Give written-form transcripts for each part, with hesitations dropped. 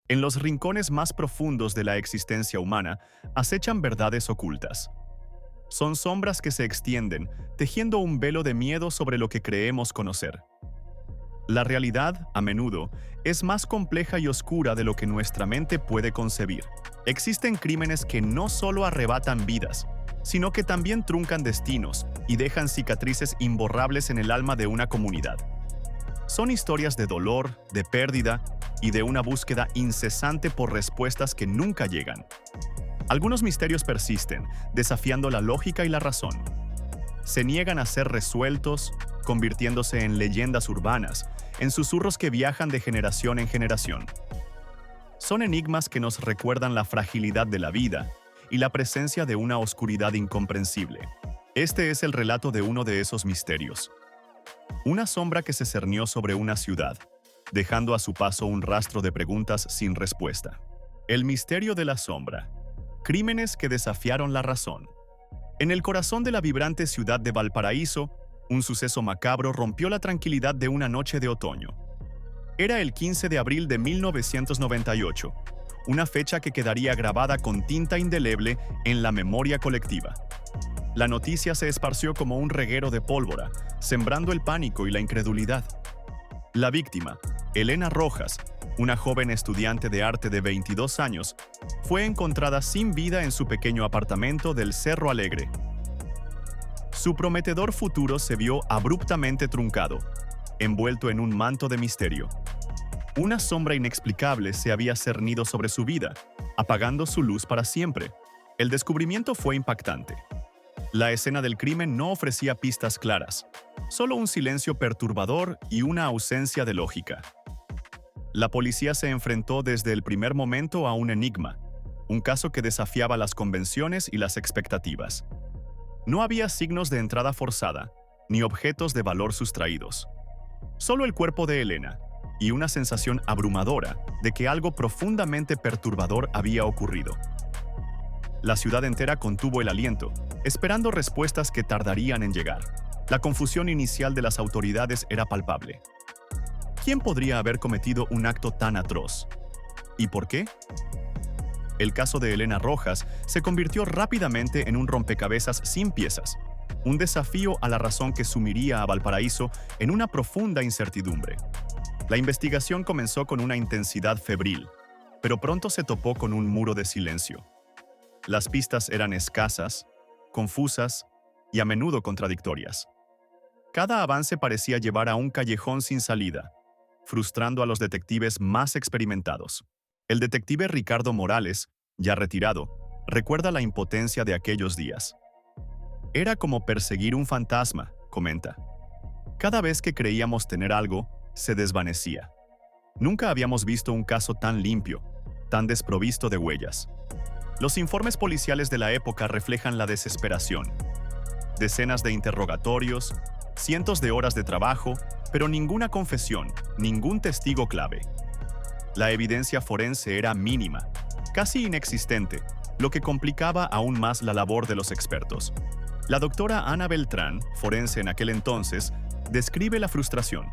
En los rincones más profundos de la existencia humana acechan verdades ocultas. Son sombras que se extienden, tejiendo un velo de miedo sobre lo que creemos conocer. La realidad, a menudo, es más compleja y oscura de lo que nuestra mente puede concebir. Existen crímenes que no solo arrebatan vidas, sino que también truncan destinos y dejan cicatrices imborrables en el alma de una comunidad. Son historias de dolor, de pérdida y de una búsqueda incesante por respuestas que nunca llegan. Algunos misterios persisten, desafiando la lógica y la razón. Se niegan a ser resueltos, convirtiéndose en leyendas urbanas, en susurros que viajan de generación en generación. Son enigmas que nos recuerdan la fragilidad de la vida y la presencia de una oscuridad incomprensible. Este es el relato de uno de esos misterios. Una sombra que se cernió sobre una ciudad, dejando a su paso un rastro de preguntas sin respuesta. El misterio de la sombra. Crímenes que desafiaron la razón. En el corazón de la vibrante ciudad de Valparaíso, un suceso macabro rompió la tranquilidad de una noche de otoño. Era el 15 de abril de 1998, una fecha que quedaría grabada con tinta indeleble en la memoria colectiva. La noticia se esparció como un reguero de pólvora, sembrando el pánico y la incredulidad. La víctima, Elena Rojas, una joven estudiante de arte de 22 años, fue encontrada sin vida en su pequeño apartamento del Cerro Alegre. Su prometedor futuro se vio abruptamente truncado, envuelto en un manto de misterio. Una sombra inexplicable se había cernido sobre su vida, apagando su luz para siempre. El descubrimiento fue impactante. La escena del crimen no ofrecía pistas claras, solo un silencio perturbador y una ausencia de lógica. La policía se enfrentó desde el primer momento a un enigma, un caso que desafiaba las convenciones y las expectativas. No había signos de entrada forzada, ni objetos de valor sustraídos. Solo el cuerpo de Elena, y una sensación abrumadora de que algo profundamente perturbador había ocurrido. La ciudad entera contuvo el aliento, esperando respuestas que tardarían en llegar. La confusión inicial de las autoridades era palpable. ¿Quién podría haber cometido un acto tan atroz? ¿Y por qué? El caso de Elena Rojas se convirtió rápidamente en un rompecabezas sin piezas, un desafío a la razón que sumiría a Valparaíso en una profunda incertidumbre. La investigación comenzó con una intensidad febril, pero pronto se topó con un muro de silencio. Las pistas eran escasas, confusas y a menudo contradictorias. Cada avance parecía llevar a un callejón sin salida, frustrando a los detectives más experimentados. El detective Ricardo Morales, ya retirado, recuerda la impotencia de aquellos días. Era como perseguir un fantasma, comenta. Cada vez que creíamos tener algo, se desvanecía. Nunca habíamos visto un caso tan limpio, tan desprovisto de huellas. Los informes policiales de la época reflejan la desesperación. Decenas de interrogatorios, cientos de horas de trabajo, pero ninguna confesión, ningún testigo clave. La evidencia forense era mínima, casi inexistente, lo que complicaba aún más la labor de los expertos. La doctora Ana Beltrán, forense en aquel entonces, describe la frustración.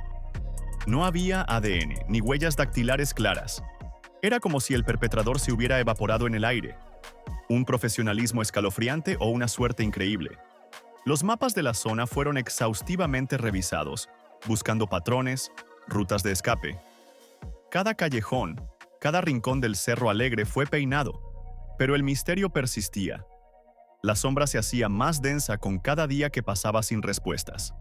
No había ADN ni huellas dactilares claras. Era como si el perpetrador se hubiera evaporado en el aire. Un profesionalismo escalofriante o una suerte increíble. Los mapas de la zona fueron exhaustivamente revisados, buscando patrones, rutas de escape. Cada callejón, cada rincón del Cerro Alegre fue peinado, pero el misterio persistía. La sombra se hacía más densa con cada día que pasaba sin respuestas.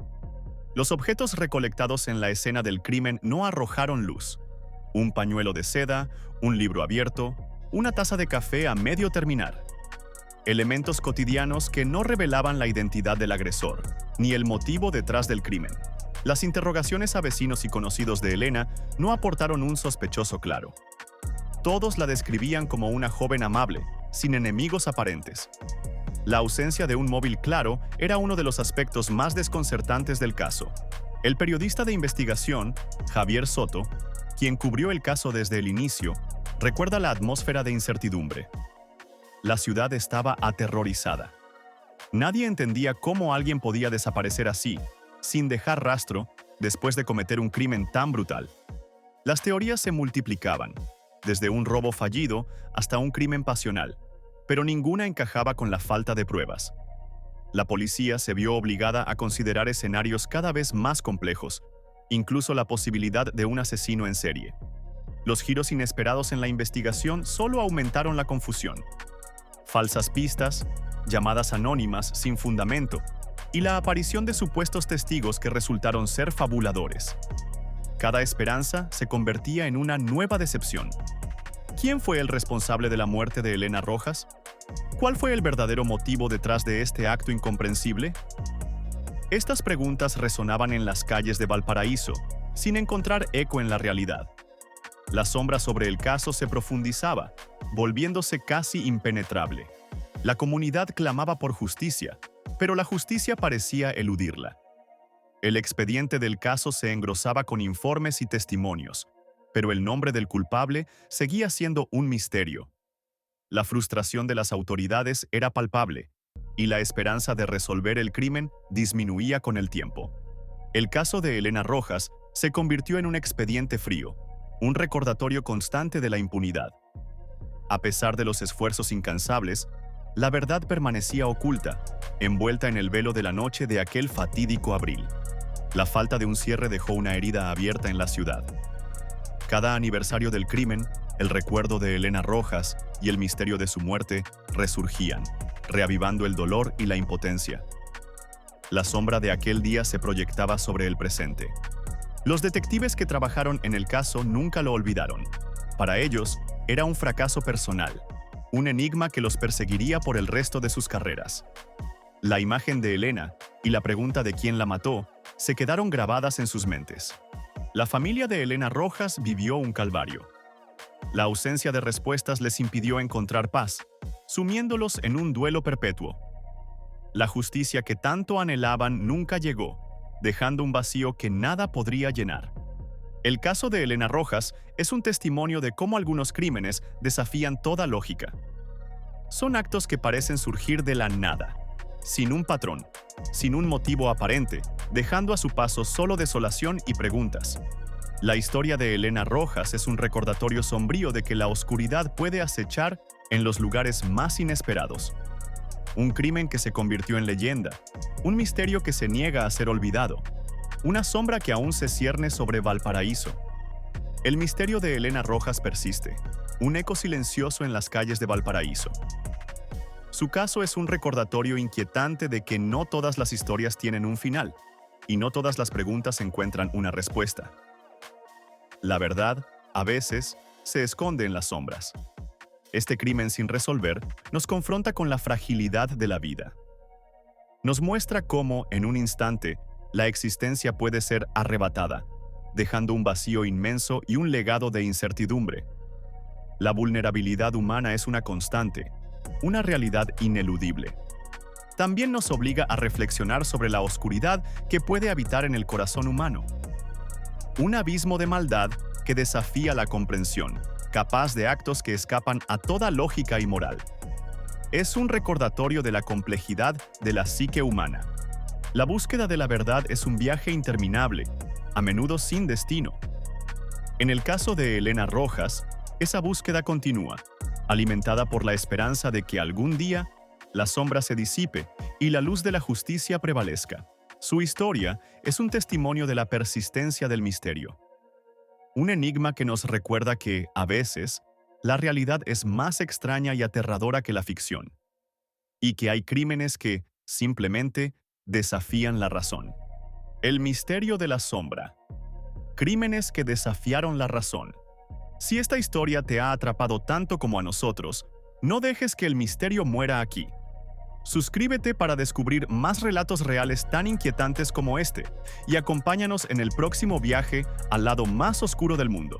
Los objetos recolectados en la escena del crimen no arrojaron luz. Un pañuelo de seda, un libro abierto, una taza de café a medio terminar. Elementos cotidianos que no revelaban la identidad del agresor, ni el motivo detrás del crimen. Las interrogaciones a vecinos y conocidos de Elena no aportaron un sospechoso claro. Todos la describían como una joven amable, sin enemigos aparentes. La ausencia de un móvil claro era uno de los aspectos más desconcertantes del caso. El periodista de investigación, Javier Soto, quien cubrió el caso desde el inicio, recuerda la atmósfera de incertidumbre. La ciudad estaba aterrorizada. Nadie entendía cómo alguien podía desaparecer así, sin dejar rastro, después de cometer un crimen tan brutal. Las teorías se multiplicaban. desde un robo fallido hasta un crimen pasional, pero ninguna encajaba con la falta de pruebas. La policía se vio obligada a considerar escenarios cada vez más complejos, incluso la posibilidad de un asesino en serie. Los giros inesperados en la investigación solo aumentaron la confusión. Falsas pistas, llamadas anónimas sin fundamento, y la aparición de supuestos testigos que resultaron ser fabuladores. Cada esperanza se convertía en una nueva decepción. ¿Quién fue el responsable de la muerte de Elena Rojas? ¿Cuál fue el verdadero motivo detrás de este acto incomprensible? Estas preguntas resonaban en las calles de Valparaíso, sin encontrar eco en la realidad. La sombra sobre el caso se profundizaba, volviéndose casi impenetrable. La comunidad clamaba por justicia, pero la justicia parecía eludirla. El expediente del caso se engrosaba con informes y testimonios, pero el nombre del culpable seguía siendo un misterio. La frustración de las autoridades era palpable, y la esperanza de resolver el crimen disminuía con el tiempo. El caso de Elena Rojas se convirtió en un expediente frío, un recordatorio constante de la impunidad. A pesar de los esfuerzos incansables, la verdad permanecía oculta, envuelta en el velo de la noche de aquel fatídico abril. La falta de un cierre dejó una herida abierta en la ciudad. Cada aniversario del crimen, el recuerdo de Elena Rojas y el misterio de su muerte resurgían, reavivando el dolor y la impotencia. La sombra de aquel día se proyectaba sobre el presente. Los detectives que trabajaron en el caso nunca lo olvidaron. Para ellos, era un fracaso personal, un enigma que los perseguiría por el resto de sus carreras. La imagen de Elena y la pregunta de quién la mató se quedaron grabadas en sus mentes. La familia de Elena Rojas vivió un calvario. La ausencia de respuestas les impidió encontrar paz, sumiéndolos en un duelo perpetuo. La justicia que tanto anhelaban nunca llegó, dejando un vacío que nada podría llenar. El caso de Elena Rojas es un testimonio de cómo algunos crímenes desafían toda lógica. Son actos que parecen surgir de la nada, sin un patrón, sin un motivo aparente, dejando a su paso solo desolación y preguntas. La historia de Elena Rojas es un recordatorio sombrío de que la oscuridad puede acechar en los lugares más inesperados. Un crimen que se convirtió en leyenda, un misterio que se niega a ser olvidado, una sombra que aún se cierne sobre Valparaíso. El misterio de Elena Rojas persiste, un eco silencioso en las calles de Valparaíso. Su caso es un recordatorio inquietante de que no todas las historias tienen un final, y no todas las preguntas encuentran una respuesta. La verdad, a veces, se esconde en las sombras. Este crimen sin resolver nos confronta con la fragilidad de la vida. Nos muestra cómo, en un instante, la existencia puede ser arrebatada, dejando un vacío inmenso y un legado de incertidumbre. La vulnerabilidad humana es una constante, una realidad ineludible. También nos obliga a reflexionar sobre la oscuridad que puede habitar en el corazón humano. Un abismo de maldad que desafía la comprensión, capaz de actos que escapan a toda lógica y moral. Es un recordatorio de la complejidad de la psique humana. La búsqueda de la verdad es un viaje interminable, a menudo sin destino. En el caso de Elena Rojas, esa búsqueda continúa, alimentada por la esperanza de que algún día la sombra se disipe y la luz de la justicia prevalezca. Su historia es un testimonio de la persistencia del misterio. Un enigma que nos recuerda que, a veces, la realidad es más extraña y aterradora que la ficción, y que hay crímenes que, simplemente, desafían la razón. El misterio de la sombra. Crímenes que desafiaron la razón. Si esta historia te ha atrapado tanto como a nosotros, no dejes que el misterio muera aquí. Suscríbete para descubrir más relatos reales tan inquietantes como este y acompáñanos en el próximo viaje al lado más oscuro del mundo.